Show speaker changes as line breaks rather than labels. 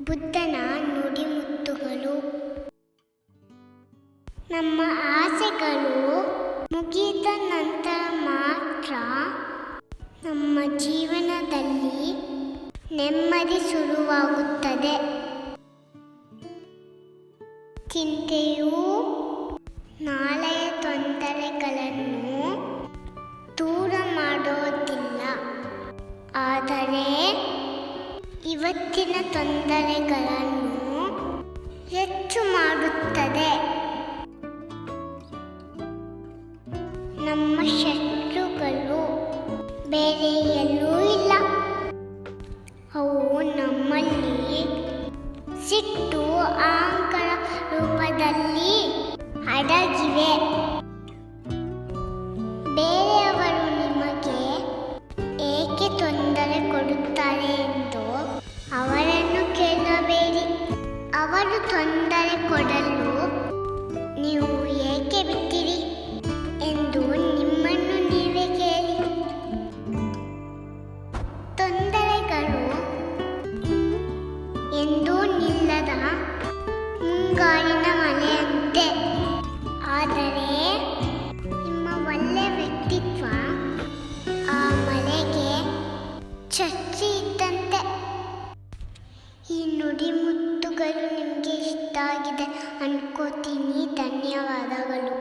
ಬುದ್ಧನ ನುಡಿಮುತ್ತುಗಳು. ನಮ್ಮ ಆಸೆಗಳು ಮುಗಿದ ನಂತರ ಮಾತ್ರ ನಮ್ಮ ಜೀವನದಲ್ಲಿ ನೆಮ್ಮದಿ ಶುರುವಾಗುತ್ತದೆ. ಚಿಂತೆಯು ನಾಳೆಯ ತೊಂದರೆಗಳನ್ನು ದೂರ ಮಾಡೋದಿಲ್ಲ, ಆದರೆ ಇವತ್ತಿನ ತೊಂದರೆಗಳನ್ನು ಹೆಚ್ಚು ಮಾಡುತ್ತದೆ. ನಮ್ಮ ಶತ್ರುಗಳು ಬೇರೆ ಎಲ್ಲೂ ಇಲ್ಲ, ಅವು ನಮ್ಮಲ್ಲಿ ಸಿಟ್ಟು ಅಹಂಕಾರ ರೂಪದಲ್ಲಿ ಅಡಗಿವೆ. ಬೇರೆಯವರು ನಿಮಗೆ ಏಕೆ ತೊಂದರೆ ಕೊಡುತ್ತಾರೆ ಎಂದು ಅವರನ್ನು ಕೇಳಬೇಡಿ. ಅವರು ತೊಂದರೆ ಕೊಡಲು ನೀವು ಏಕೆ ಬಿಟ್ಟಿರಿ ಎಂದು ನಿಮ್ಮನ್ನು ನೀವೇ ಕೇಳಿ. ತೊಂದರೆಗಳು ಎಂದೂ ನಿಲ್ಲದ ಮುಂಗಾರಿನ ಮಳೆಯಂತೆ, ಆದರೆ ನಿಮ್ಮ ಒಳ್ಳೆಯ ವ್ಯಕ್ತಿತ್ವ ಆ ಮಳೆಗೆ ಚಚ್ಚಿ ಇದ್ದಂತೆ. ಈ ನುಡಿಮುತ್ತುಗಳು ನಿಮಗೆ ಇಷ್ಟ ಆಗಿದೆ ಅನ್ಕೋತೀನಿ. ಧನ್ಯವಾದಗಳು.